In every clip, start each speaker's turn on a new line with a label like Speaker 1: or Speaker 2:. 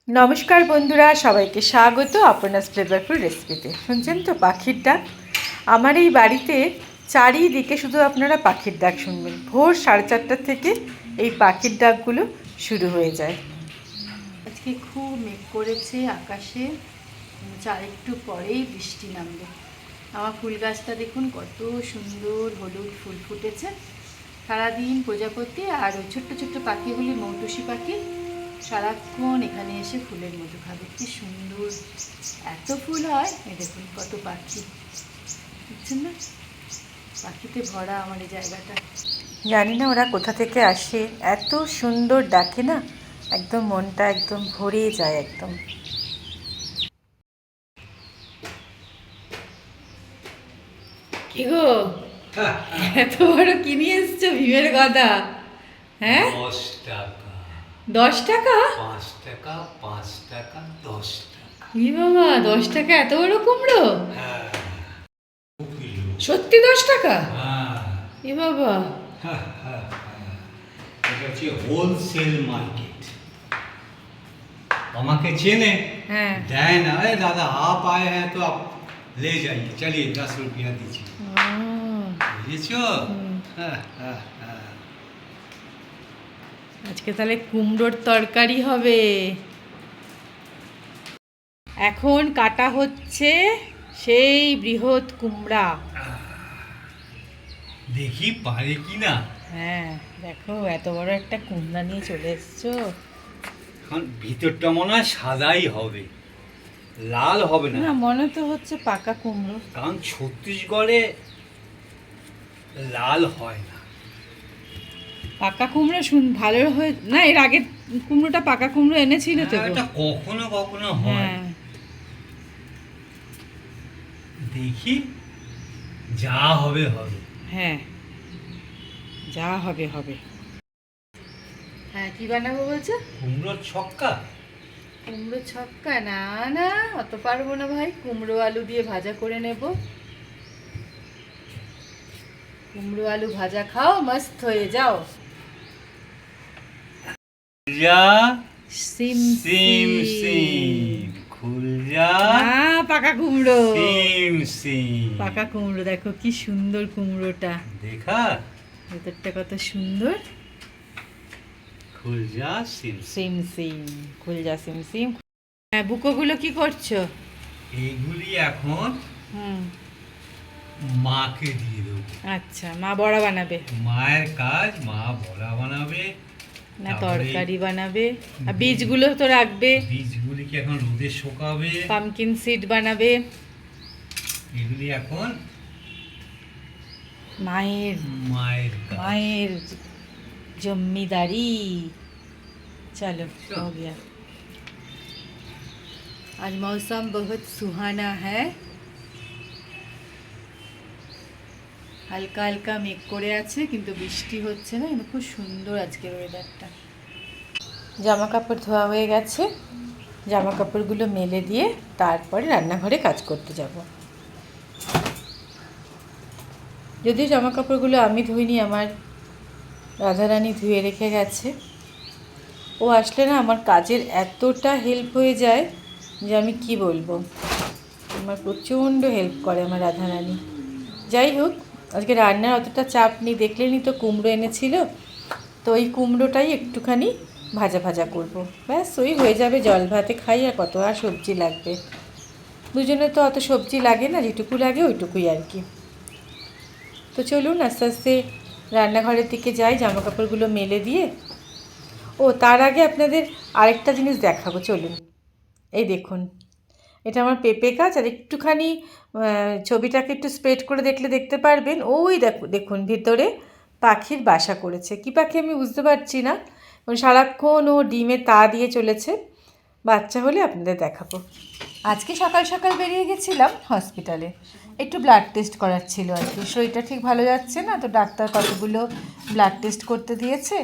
Speaker 1: নমস্কার বন্ধুরা, সবাইকে স্বাগত আপনার ফ্লেভারফুল রেসিপিতে। শুনছেন তো পাখির ডাক। আমার এই বাড়িতে চারিদিকে শুধু আপনারা পাখির ডাক শুনবেন। ভোর 4:30 থেকে এই পাখির ডাকগুলো শুরু হয়ে যায়। আজকে খুব মেঘ করেছে আকাশে, একটু পরেই বৃষ্টি নামবে। আমার ফুল গাছটা দেখুন কত সুন্দর হলুদ ফুল ফুটেছে। সারাদিন প্রজাপতি আর ওই ছোট্ট ছোট্ট পাখিগুলি মৌটুসি পাখি সারাক্ষণ এখানে এসে ফুলের মধু খাবে। কি সুন্দর এত ফুল হয়। এই দেখুন কত পাখি, বুঝছেন না? পাখিতে ভরা আমার এই জায়গাটা। জানি না ওরা কোথা থেকে আসে, এত সুন্দর ডাকে না, একদম মনটা একদম ভরে যায় একদম। কি গো, এত বড় কি নিয়ে এসছো ভীমের গদা? হ্যাঁ, 10 টাকা?
Speaker 2: 5 টাকা, 5 টাকা, 10 টাকা।
Speaker 1: ই বাবা, 10 টাকা এত বড় কুমড়ো?
Speaker 2: হ্যাঁ,
Speaker 1: সত্যি 10 টাকা?
Speaker 2: হ্যাঁ,
Speaker 1: এ বাবা,
Speaker 2: হ্যাঁ, হ্যাঁ, হ্যাঁ। এটা হচ্ছে হোলসেল মার্কেট। আমাকে চেনে,
Speaker 1: হ্যাঁ।
Speaker 2: দেয় না। अरे दादा आप आए हैं तो आप ले जाइए, चलिए 10 रुपया दीजिए। বুঝেছো? হ্যাঁ, হ্যাঁ, হ্যাঁ।
Speaker 1: আজকে তাহলে কুমড়োর তরকারি হবে। এখন কাটা হচ্ছে সেই বৃহৎ কুমড়া।
Speaker 2: দেখি পারে কি না।
Speaker 1: হ্যাঁ, দেখো এত বড় একটা কুমড়া নিয়ে চলে এসছো।
Speaker 2: এখন ভিতরটা মনে হয় সাদাই হবে, লাল হবে না।
Speaker 1: না, মনে তো হচ্ছে পাকা কুমড়ো।
Speaker 2: কারণ ছত্তিশগড়ে লাল হয় না।
Speaker 1: পাকা কুমড়ো ভালো হয়ে না, এর আগে কুমড়োটা পাকা কুমড়ো এনেছিল তো গো।
Speaker 2: এটা কখনো কখনো হয়।
Speaker 1: হ্যাঁ,
Speaker 2: দেখি যা হবে হবে।
Speaker 1: হ্যাঁ, যা হবে হবে। হ্যাঁ, কি বানাবো বলছো?
Speaker 2: কুমড়োর ছক্কা।
Speaker 1: কুমড়ো ছক্কা? না না, অত পারবো না ভাই। কুমড়ো আলু দিয়ে ভাজা করে নেব। কুমড়ো আলু ভাজা খাও, মস্ত হয়ে যাও।
Speaker 2: যা
Speaker 1: সিম
Speaker 2: সিম সিম খুল যা।
Speaker 1: পাকা কুমড়ো।
Speaker 2: সিম সিম
Speaker 1: পাকা কুমড়ো, দেখো কি সুন্দর কুমড়োটা।
Speaker 2: দেখা,
Speaker 1: ভেতরটা কত সুন্দর।
Speaker 2: খুল যা সিম সিম।
Speaker 1: সিম সিম খুল যা সিম সিম। হ্যাঁ, বুকোগুলো কি করছো?
Speaker 2: এইগুলি এখন
Speaker 1: হুম,
Speaker 2: মাকে দিয়ে দেবো।
Speaker 1: আচ্ছা, মা বড়া বানাবে
Speaker 2: মায়ের কাজ, মা বড়া বানাবে
Speaker 1: না
Speaker 2: তারপরে
Speaker 1: তরকারি বানাবে? আর বীজগুলো তো রাখবে।
Speaker 2: বীজগুলিকে এখন রোদে শুকাবে।
Speaker 1: পামকিন সিড বানাবে।
Speaker 2: এগুলি এখন
Speaker 1: মায়ের
Speaker 2: মায়ের কাজ।
Speaker 1: मायर जिम्मेदारी। चलो हो गया। आज मौसम बहुत सुहाना है। হালকা হালকা মেঘ করে আছে, কিন্তু বৃষ্টি হচ্ছে না। কিন্তু খুব সুন্দর আজকের ওয়েদারটা। জামা কাপড় ধোয়া হয়ে গেছে, জামা কাপড়গুলো মেলে দিয়ে তারপরে রান্নাঘরে কাজ করতে যাব। যদিও জামা কাপড়গুলো আমি ধুইনি, আমার রাধারানী ধুয়ে রেখে গেছে। ও আসলে না আমার কাজের এতটা হেল্প হয়ে যায় যে আমি কি বলবো। আমার প্রচণ্ড হেল্প করে আমার রাধারানী। যাই হোক, আজকে রান্নার অতটা চাপ নেই। দেখলেনই তো কুমড়ো এনেছিল, তো ওই কুমড়োটাই একটুখানি ভাজা ভাজা করব। ব্যাস, ওই হয়ে যাবে। জল ভাতে খাই, আর কত আর সবজি লাগবে? দুজনে তো অত সবজি লাগে না, যেটুকু লাগে ওইটুকুই আর কি। তো চলুন আস্তে আস্তে রান্নাঘরের দিকে যাই, জামা কাপড়গুলো মেলে দিয়ে। ও, তার আগে আপনাদের আরেকটা জিনিস দেখাবো, চলুন। এই দেখুন, এটা আমার পেঁপে গাছ। আর একটুখানি ছবিটাকে একটু স্প্রেড করে দেখলে দেখতে পারবেন, ওই দেখুন ভিতরে পাখির বাসা করেছে। কী পাখি আমি বুঝতে পারছি না। সারাক্ষণ ও ডিমে তা দিয়ে চলেছে। বাচ্চা হলে আপনাদের দেখাবো। আজকে সকাল সকাল বেরিয়ে গেছিলাম হসপিটালে, একটু ব্লাড টেস্ট করার ছিল আর কি। শরীরটা ঠিক ভালো যাচ্ছে না, তো ডাক্তার কতগুলো ব্লাড টেস্ট করতে দিয়েছে।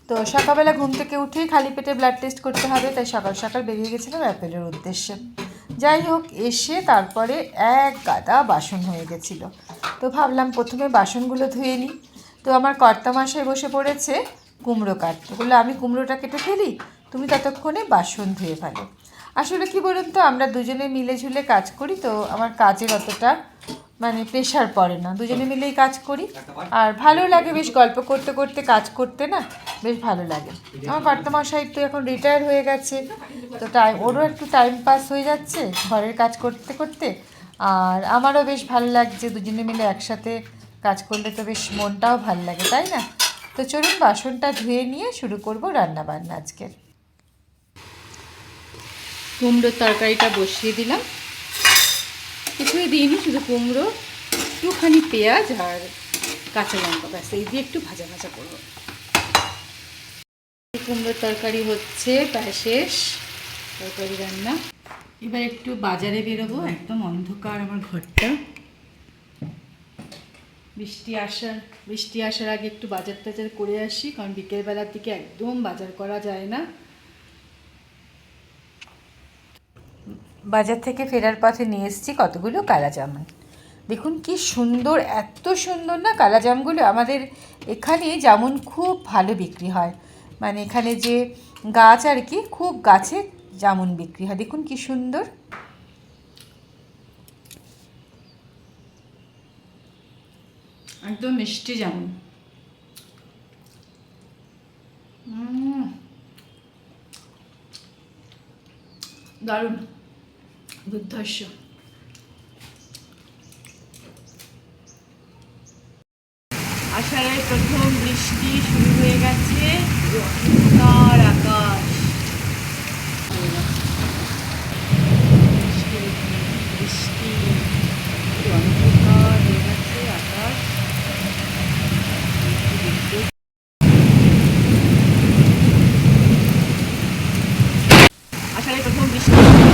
Speaker 1: তো সকালবেলা ঘুম থেকে উঠেই খালি পেটে ব্লাড টেস্ট করতে হবে, তাই সকাল সকাল বেরিয়ে গেছিলাম অ্যাপেলের উদ্দেশ্যে। যাই হোক, এসে তারপরে এক গাদা বাসন হয়ে গেছিলো। তো ভাবলাম প্রথমে বাসনগুলো ধুয়ে নিই। তো আমার কর্তামশাই বসে পড়েছে কুমড়ো কাটতে। বললো আমি কুমড়োটা কেটে ফেলি, তুমি ততক্ষণে বাসন ধুয়ে ফেলো। আসলে কি বলুন তো, আমরা দুজনে মিলে ঝুলে কাজ করি তো আমার কাজের অতটা মানে প্রেশার পড়ে না, দুজনে মিলেই কাজ করি। আর ভালো লাগে বেশ গল্প করতে করতে কাজ করতে, না বেশ ভালো লাগে। আমার কর্তামশাই তো এখন রিটায়ার হয়ে গেছে, তো ওরও একটু টাইম পাস হয়ে যাচ্ছে ঘরের কাজ করতে করতে, আর আমারও বেশ ভালো লাগছে, দুজনে মিলে একসাথে কাজ করলে তো বেশ মনটাও ভালো লাগে, তাই না? তো চলুন বাসনটা ধুয়ে নিয়ে শুরু করব রান্না বান্না আজকের। কুমড়োর তরকারিটা বসিয়ে দিলাম, কিছুই দিইনি, শুধু কুমড়ো, একটুখানি পেঁয়াজ আর কাঁচা লঙ্কা, ব্যাস এই দিয়ে একটু ভাজা ভাজা করবো। কুমড়োর তরকারি হচ্ছে, প্রায় শেষ তরকারি রান্না। এবার একটু বাজারে বেরোবো, একদম অন্ধকার আমার ঘরটা। বৃষ্টি আসার আগে একটু বাজার টাজার করে আসি, কারণ বিকেলবেলার দিকে একদম বাজার করা যায় না। বাজার থেকে ফেরার পথে নিয়ে এসেছি কতগুলো কালাজাম। দেখুন কি সুন্দর, এত সুন্দর না কালাজামগুলো। আমাদের এখানে জামুন খুব ভালো বিক্রি হয়, মানে এখানে যে গাছ আর কি, খুব গাছে জামুন বিক্রি হয়। দেখুন কি সুন্দর, একদম মিষ্টি জামুন। দারুণ, দুর্ধর্ষ। আষাঢ়ের প্রথম বৃষ্টি শুরু হয়ে গেছে, অন্ধকার আকাশ। বৃষ্টি, অন্ধকার হয়ে গেছে আকাশ। আষাঢ়ের প্রথম বৃষ্টি